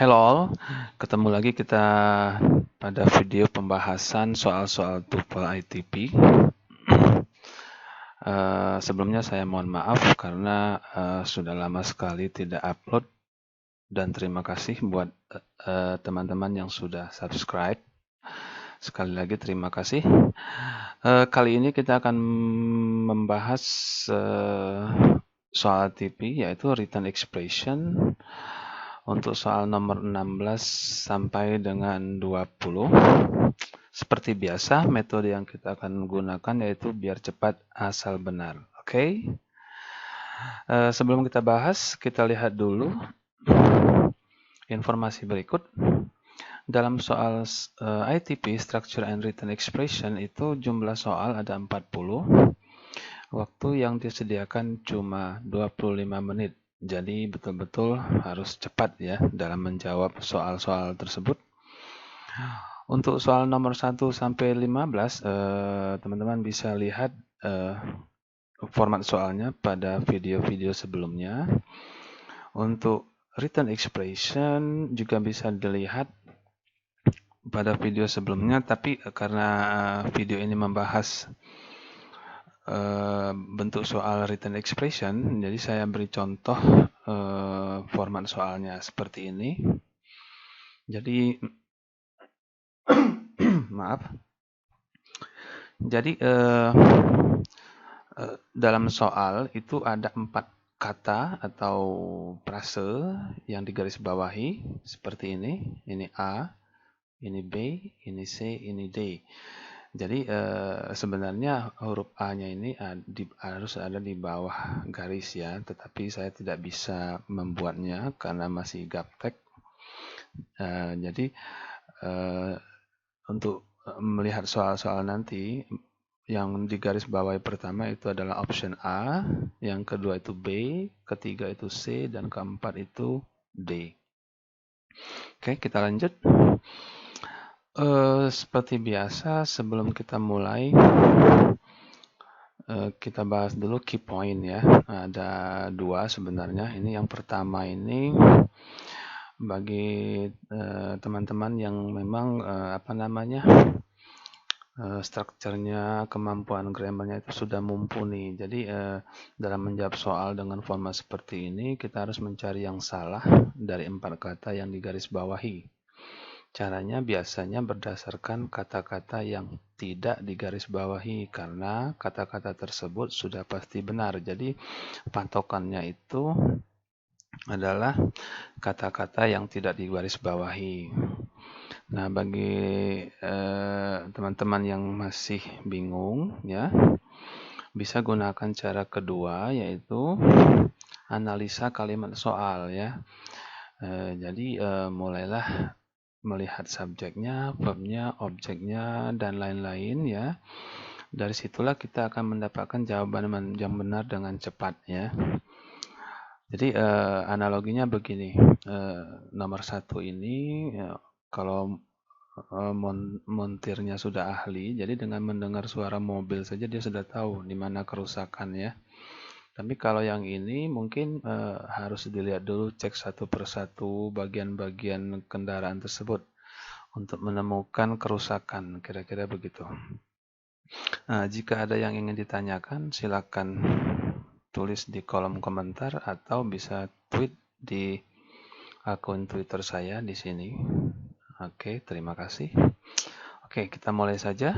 Hello all, ketemu lagi kita pada video pembahasan soal-soal TOEFL ITP. Sebelumnya saya mohon maaf karena sudah lama sekali tidak upload, dan terima kasih buat teman-teman yang sudah subscribe. Sekali lagi terima kasih. Kali ini kita akan membahas soal ITP, yaitu written expression. Untuk soal nomor 16 sampai dengan 20. Seperti biasa, metode yang kita akan gunakan yaitu biar cepat asal benar. Oke? Sebelum kita bahas, kita lihat dulu informasi berikut. Dalam soal ITP, Structure and Written Expression, itu jumlah soal ada 40. Waktu yang disediakan cuma 25 menit. Jadi betul-betul harus cepat ya dalam menjawab soal-soal tersebut. Untuk soal nomor 1 sampai 15, teman-teman bisa lihat format soalnya pada video-video sebelumnya. Untuk written expression juga bisa dilihat pada video sebelumnya, tapi karena video ini membahas bentuk soal written expression, jadi saya beri contoh format soalnya seperti ini. Jadi maaf. Jadi dalam soal itu ada 4 kata atau frase yang digarisbawahi seperti ini. Ini A, ini B, ini C, ini D. Jadi sebenarnya huruf A-nya ini harus ada di bawah garis ya, tetapi saya tidak bisa membuatnya karena masih gaptek. Jadi untuk melihat soal-soal nanti, yang digarisbawahi pertama itu adalah option A, yang kedua itu B, ketiga itu C, dan keempat itu D. Oke, kita lanjut. Seperti biasa, sebelum kita mulai, kita bahas dulu key point ya. Ada 2 sebenarnya. Ini yang pertama ini bagi teman-teman yang memang strukturnya, kemampuan grammarnya itu sudah mumpuni. Jadi dalam menjawab soal dengan format seperti ini, kita harus mencari yang salah dari 4 kata yang digarisbawahi. Caranya biasanya berdasarkan kata-kata yang tidak digarisbawahi, karena kata-kata tersebut sudah pasti benar. Jadi patokannya itu adalah kata-kata yang tidak digarisbawahi. Nah, bagi teman-teman yang masih bingung ya, bisa gunakan cara kedua, yaitu analisa kalimat soal ya. Jadi mulailah melihat subjeknya, verbnya, objeknya, dan lain-lain ya. Dari situlah kita akan mendapatkan jawaban yang benar dengan cepat ya. Jadi analoginya begini, nomor 1 ini kalau montirnya sudah ahli, jadi dengan mendengar suara mobil saja dia sudah tahu di mana kerusakan ya. Tapi kalau yang ini mungkin harus dilihat dulu, cek satu persatu bagian-bagian kendaraan tersebut untuk menemukan kerusakan, kira-kira begitu. Nah, jika ada yang ingin ditanyakan, silakan tulis di kolom komentar atau bisa tweet di akun Twitter saya di sini. Oke, terima kasih. Oke, kita mulai saja.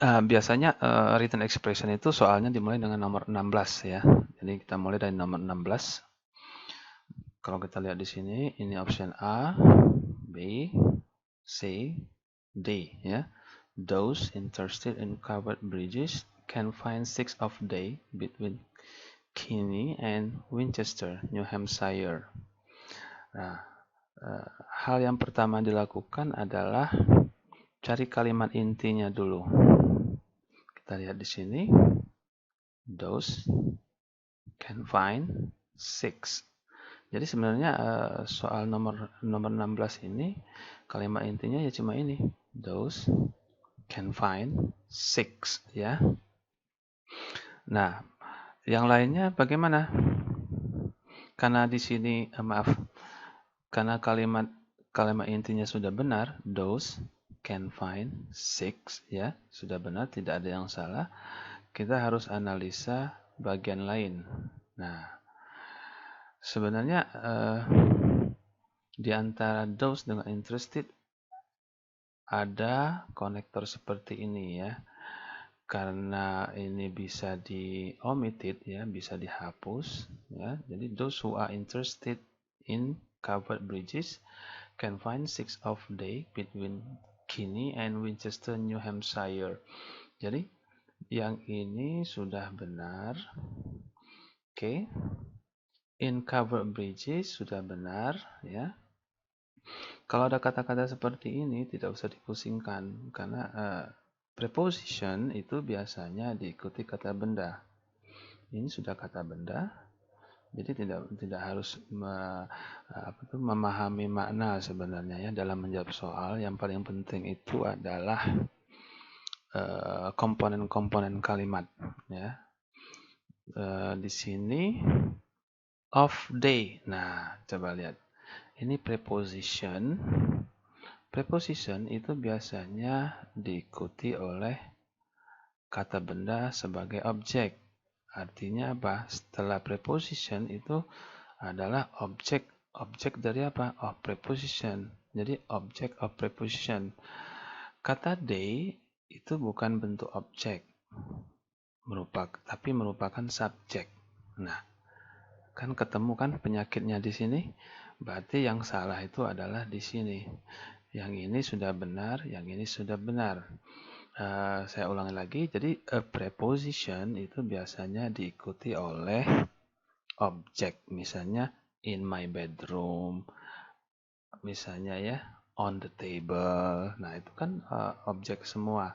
Biasanya written expression itu soalnya dimulai dengan nomor 16 ya. Jadi kita mulai dari nomor 16. Kalau kita lihat di sini, ini option A, B, C, D ya. Those interested in covered bridges can find 6 of day between Kinney and Winchester, New Hampshire. Nah, hal yang pertama dilakukan adalah cari kalimat intinya dulu. Kita lihat di sini. Those can find 6. Jadi sebenarnya soal nomor 16 ini kalimat intinya ya cuma ini. Those can find 6 ya. Nah, yang lainnya bagaimana? Karena di sini karena kalimat intinya sudah benar, those can find 6 ya, sudah benar, tidak ada yang salah. Kita harus analisa bagian lain. Nah, sebenarnya di antara those dengan interested ada konektor seperti ini ya. Karena ini bisa di omitted ya, bisa dihapus ya. Jadi those who are interested in covered bridges can find 6 of day between Kinney and Winchester, New Hampshire. Jadi yang ini sudah benar. Oke. In covered bridges sudah benar ya. Kalau ada kata-kata seperti ini tidak usah dipusingkan karena preposition itu biasanya diikuti kata benda. Ini sudah kata benda, jadi tidak harus memahami makna sebenarnya ya dalam menjawab soal. Yang paling penting itu adalah komponen-komponen kalimat ya. Di sini of day. Nah, coba lihat. Ini preposition. Preposition itu biasanya diikuti oleh kata benda sebagai objek. Artinya apa? Setelah preposition itu adalah objek. Objek dari apa? Of preposition. Jadi object of preposition. Kata day itu bukan bentuk objek, tapi merupakan subjek. Nah, kan ketemu kan penyakitnya di sini. Berarti yang salah itu adalah di sini. Yang ini sudah benar, yang ini sudah benar. Saya ulangi lagi. Jadi a preposition itu biasanya diikuti oleh objek. Misalnya in my bedroom. Misalnya ya on the table. Nah itu kan objek semua.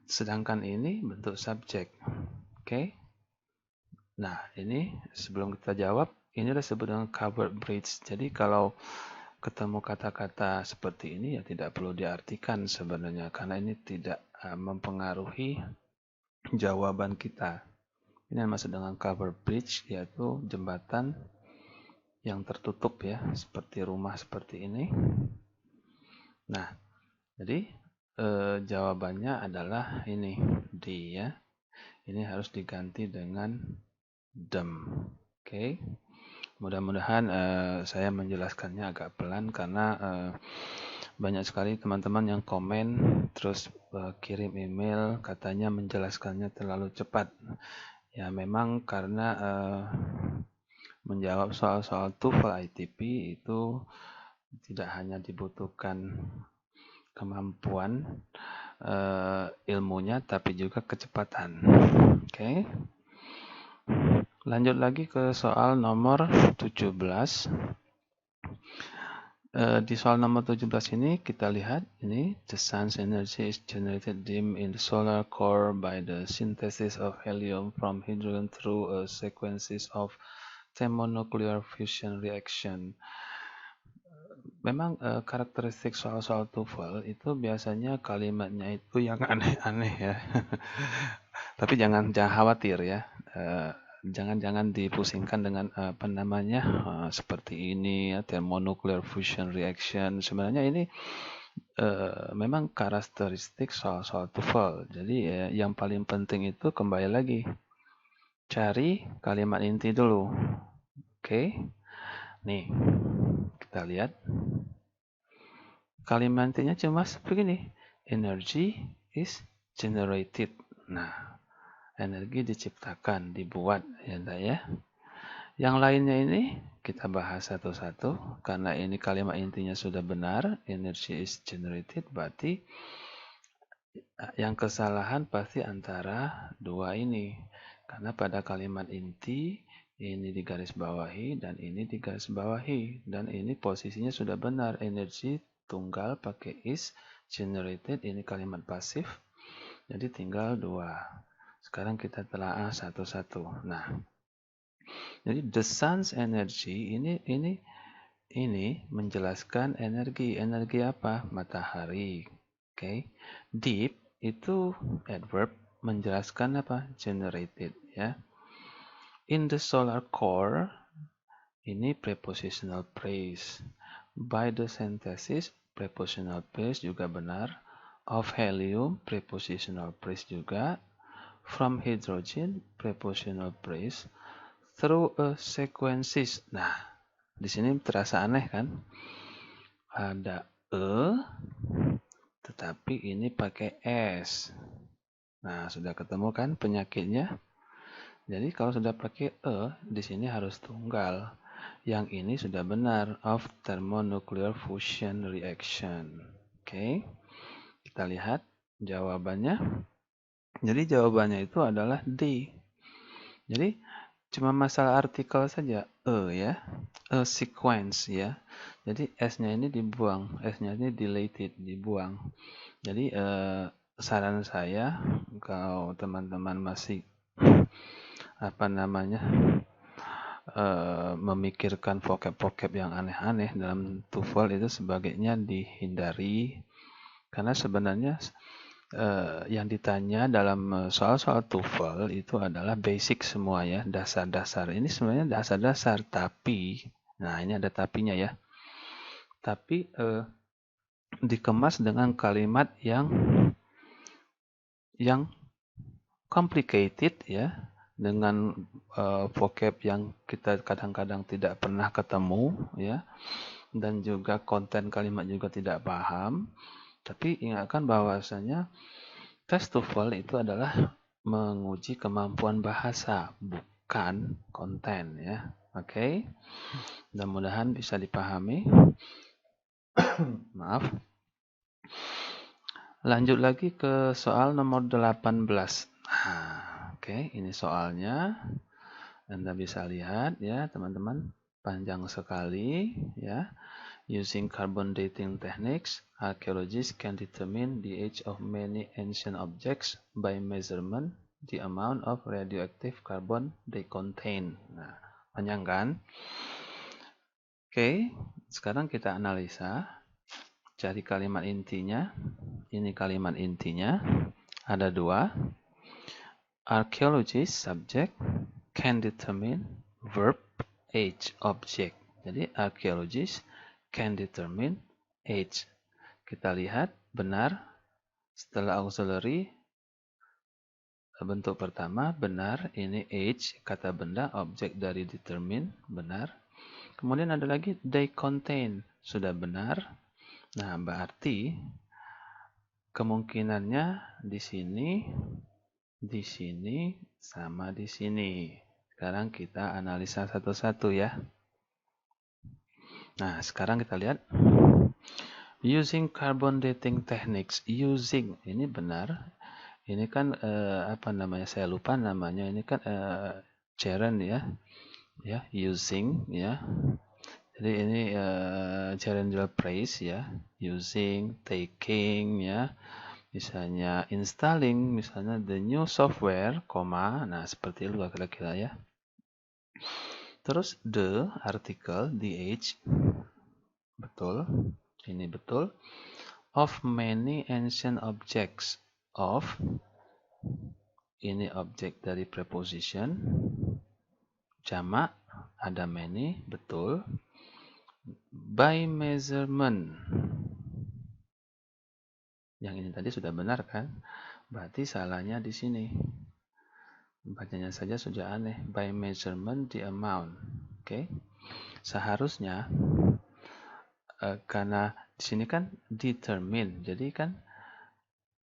Sedangkan ini bentuk subjek. Oke. Nah ini sebelum kita jawab, ini disebut dengan covered bridge. Jadi kalau ketemu kata-kata seperti ini ya tidak perlu diartikan sebenarnya karena ini tidak mempengaruhi jawaban kita. Ini yang maksud dengan covered bridge, yaitu jembatan yang tertutup ya, seperti rumah seperti ini. Nah, jadi jawabannya adalah ini D ya. Ini harus diganti dengan them. Oke. Mudah-mudahan saya menjelaskannya agak pelan karena banyak sekali teman-teman yang komen terus kirim email katanya menjelaskannya terlalu cepat. Ya memang karena menjawab soal-soal TOEFL ITP itu tidak hanya dibutuhkan kemampuan ilmunya tapi juga kecepatan. Oke. Lanjut lagi ke soal nomor 17. Di soal nomor 17 ini kita lihat ini the sun's energy is generated dim in the solar core by the synthesis of helium from hydrogen through a sequences of thermonuclear fusion reaction. Memang karakteristik soal-soal TOEFL itu biasanya kalimatnya itu yang aneh-aneh ya. Tapi jangan khawatir ya. Jangan dipusingkan dengan seperti ini ya, thermonuclear fusion reaction. Sebenarnya ini memang karakteristik soal-soal TOEFL. Jadi yang paling penting itu kembali lagi cari kalimat inti dulu. Oke. Nih, kita lihat. Kalimat intinya cuma begini. Energy is generated. Nah, energi diciptakan, dibuat ya. Yang lainnya ini kita bahas satu-satu karena ini kalimat intinya sudah benar, energy is generated, berarti yang kesalahan pasti antara dua ini. Karena pada kalimat inti ini digarisbawahi dan ini digarisbawahi dan ini posisinya sudah benar, energi tunggal pakai is generated, ini kalimat pasif. Jadi tinggal dua. Sekarang kita telaah satu-satu. Nah, jadi the sun's energy ini menjelaskan energi. Energi apa? Matahari. Oke. Deep itu adverb menjelaskan apa? Generated ya. In the solar core ini prepositional phrase. By the synthesis, prepositional phrase juga benar. Of helium, prepositional phrase juga. From hydrogen, prepositional phrase. Through a sequences. Nah, di sini terasa aneh kan? Ada tetapi ini pakai S. Nah, sudah ketemu kan penyakitnya? Jadi kalau sudah pakai di sini harus tunggal. Yang ini sudah benar, of thermonuclear fusion reaction. Oke, kita lihat jawabannya. Jadi jawabannya itu adalah D. Jadi cuma masalah artikel saja, ya, a sequence ya. Jadi S-nya ini dibuang, S-nya ini deleted, dibuang. Jadi saran saya kalau teman-teman masih memikirkan vocab-vocab yang aneh-aneh dalam TOEFL itu sebaiknya dihindari, karena sebenarnya yang ditanya dalam soal-soal TOEFL itu adalah basic semua ya, dasar-dasar. Ini sebenarnya dasar-dasar, tapi, nah ini ada tapinya ya, tapi dikemas dengan kalimat yang complicated ya, dengan vocab yang kita kadang-kadang tidak pernah ketemu ya, dan juga konten kalimat juga tidak paham. Tapi ingatkan bahwasanya tes TOEFL itu adalah menguji kemampuan bahasa, bukan konten ya. Oke. Mudah-mudahan bisa dipahami. Maaf. Lanjut lagi ke soal nomor 18. Nah, oke, ini soalnya. Anda bisa lihat ya, teman-teman, panjang sekali ya. Using carbon dating techniques, archaeologists can determine the age of many ancient objects by measurement the amount of radioactive carbon they contain. Nah, panjang kan? Oke, sekarang kita analisa. Cari kalimat intinya. Ini kalimat intinya. Ada dua. Archaeologists subject can determine verb age object. Jadi archaeologists can determine age. Kita lihat benar setelah auxiliary bentuk pertama benar, ini age kata benda, objek dari determine benar. Kemudian ada lagi they contain sudah benar. Nah, berarti kemungkinannya di sini sama di sini. Sekarang kita analisa satu-satu ya. Nah, sekarang kita lihat. Using carbon dating techniques. Using, ini benar. Ini kan, saya lupa namanya. Ini kan gerund ya. Ya, using ya. Jadi ini gerundial phrase ya. Using, taking ya. Misalnya installing, misalnya the new software, nah seperti itu kira-kira ya. Terus the artikel, the age, betul, ini betul. Of many ancient objects, of, ini objek dari preposition, jamak, ada many, betul. By measurement, yang ini tadi sudah benar kan? Berarti salahnya di sini. Bacanya saja sudah aneh. By measurement the amount. Oke. Seharusnya karena di sini kan determine. Jadi kan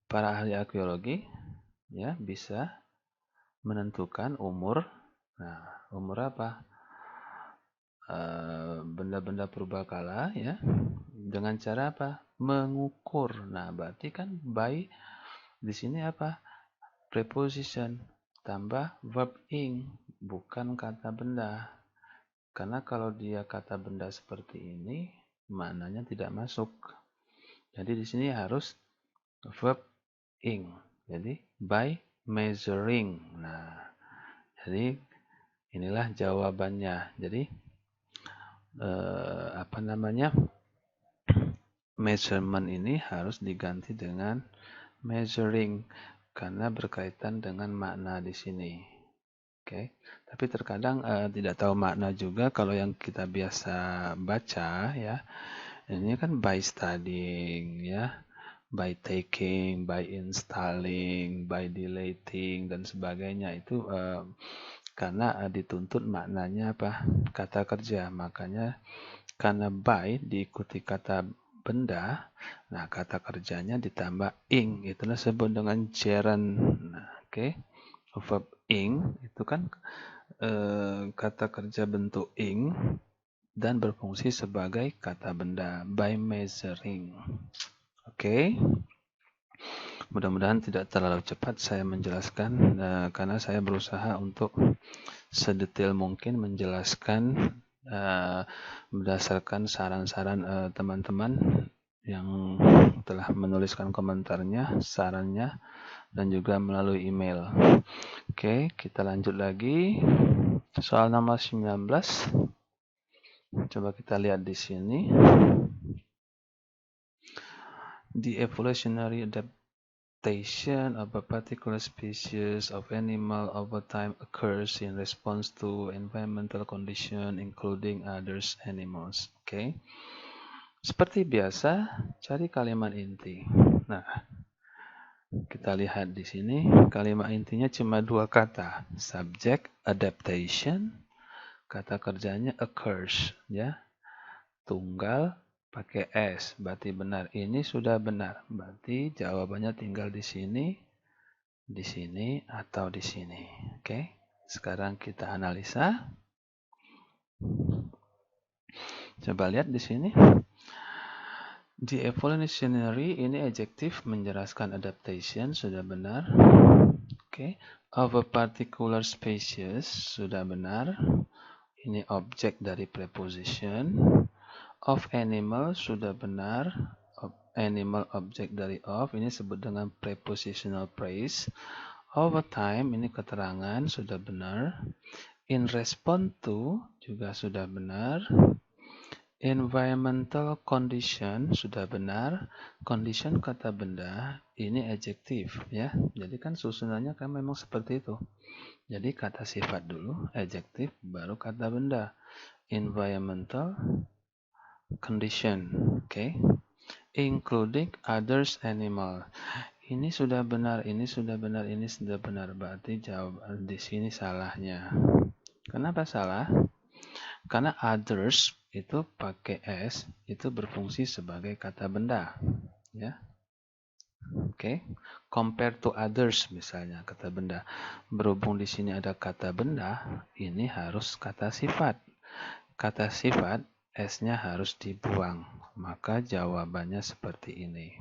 para ahli arkeologi ya bisa menentukan umur. Nah, umur apa? Benda-benda purbakala ya. Dengan cara apa? Mengukur. Nah, berarti kan by di sini apa? Preposition tambah verb ing, bukan kata benda. Karena kalau dia kata benda seperti ini, maknanya tidak masuk. Jadi di sini harus verb ing. Jadi by measuring. Nah, jadi inilah jawabannya. Jadi measurement ini harus diganti dengan measuring karena berkaitan dengan makna di sini. Oke, tapi terkadang tidak tahu makna juga kalau yang kita biasa baca ya. Ini kan by studying ya, by taking, by installing, by deleting dan sebagainya itu karena dituntut maknanya apa? Kata kerja. Makanya karena by diikuti kata benda, nah kata kerjanya ditambah ing, itulah sebut dengan gerund. Nah, oke. Verb ing itu kan kata kerja bentuk ing dan berfungsi sebagai kata benda by measuring. Oke. Mudah-mudahan tidak terlalu cepat saya menjelaskan karena saya berusaha untuk sedetail mungkin menjelaskan berdasarkan saran-saran teman-teman yang telah menuliskan komentarnya, sarannya, dan juga melalui email. Oke, kita lanjut lagi. Soal nomor 19. Coba kita lihat di sini. The evolutionary adaptation of a particular species of animal over time occurs in response to environmental condition including others animals. Oke. Seperti biasa, cari kalimat inti. Nah, kita lihat di sini kalimat intinya cuma dua kata, subject adaptation, kata kerjanya occurs, ya, tunggal pakai s, berarti benar. Ini sudah benar, berarti jawabannya tinggal di sini, atau di sini. Oke, sekarang kita analisa. Coba lihat di sini. The evolutionary ini adjektif menjelaskan adaptation, sudah benar. Oke, of a particular species, sudah benar. Ini objek dari preposition. Of animal, sudah benar. Of animal, objek dari of, ini sebut dengan prepositional phrase. Over time, ini keterangan, sudah benar. In response to, juga sudah benar. Environmental condition, sudah benar. Condition kata benda, ini adjektif ya. Jadi kan susunannya kan memang seperti itu. Jadi kata sifat dulu, adjektif, baru kata benda. Environmental condition, oke. Including others animal. Ini sudah benar, ini sudah benar, ini sudah benar. Berarti jawaban di sini salahnya. Kenapa salah? Karena others itu pakai s, itu berfungsi sebagai kata benda, ya. Oke, compare to others misalnya kata benda. Berhubung di sini ada kata benda, ini harus kata sifat. Kata sifat s-nya harus dibuang, maka jawabannya seperti ini.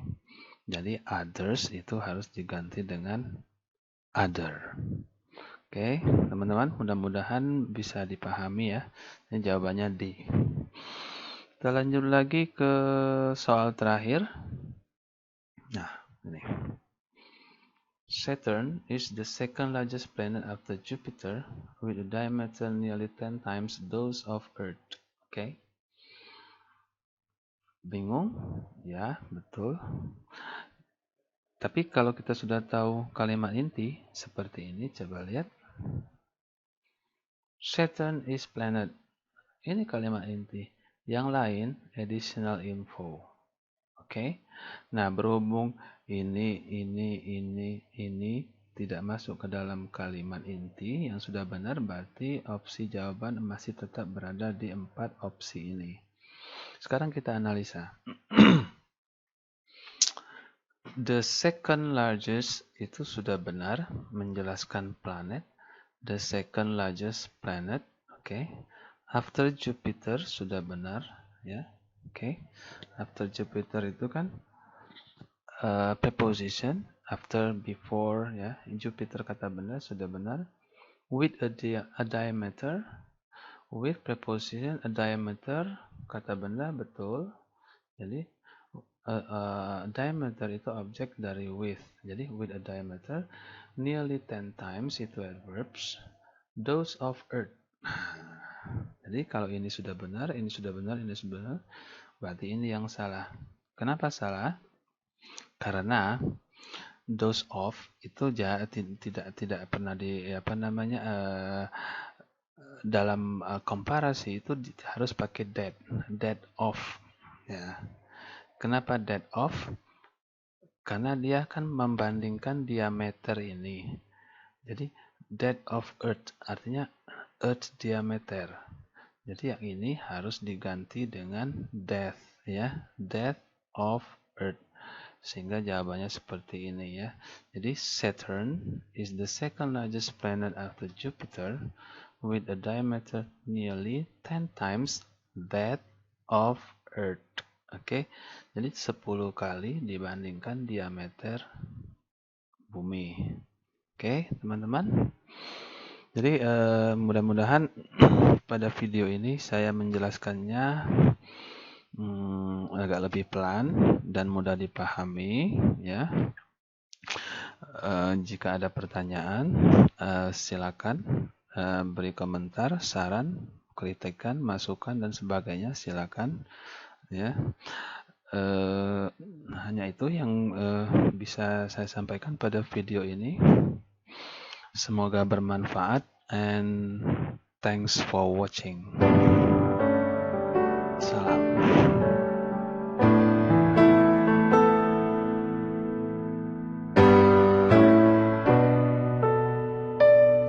Jadi others itu harus diganti dengan other. Oke, teman-teman, mudah-mudahan bisa dipahami ya. Ini jawabannya D. Kita lanjut lagi ke soal terakhir. Nah, ini. Saturn is the second largest planet after Jupiter with a diameter nearly 10 times those of Earth. Oke. Bingung? Ya, betul. Tapi kalau kita sudah tahu kalimat inti seperti ini, coba lihat. Saturn is planet. Ini kalimat inti. Yang lain, additional info. Oke. Nah, berhubung ini tidak masuk ke dalam kalimat inti yang sudah benar, berarti opsi jawaban masih tetap berada di 4 opsi ini. Sekarang kita analisa. The second largest itu sudah benar, menjelaskan planet. The second largest planet, oke. After Jupiter sudah benar, ya, oke. After Jupiter itu kan preposition, after, before, ya. Jupiter kata benda sudah benar. With a diameter, with preposition a diameter kata benda betul. Jadi diameter itu objek dari with. Jadi with a diameter, nearly 10 times itu adverbs. Those of Earth. Jadi kalau ini sudah benar, ini sudah benar, ini sudah benar, berarti ini yang salah. Kenapa salah? Karena dose of itu tidak pernah di dalam komparasi itu harus pakai that of ya. Kenapa that of? Karena dia akan membandingkan diameter ini. Jadi that of Earth artinya Earth diameter. Jadi yang ini harus diganti dengan depth ya, depth of Earth. Sehingga jawabannya seperti ini ya. Jadi Saturn is the second largest planet after Jupiter with a diameter nearly 10 times that of Earth. Oke. Jadi 10 kali dibandingkan diameter bumi. Oke, teman-teman. Jadi mudah-mudahan pada video ini saya menjelaskannya agak lebih pelan dan mudah dipahami ya. Jika ada pertanyaan silakan beri komentar, saran, kritikan, masukan dan sebagainya silakan ya. Hanya itu yang bisa saya sampaikan pada video ini. Semoga bermanfaat and thanks for watching.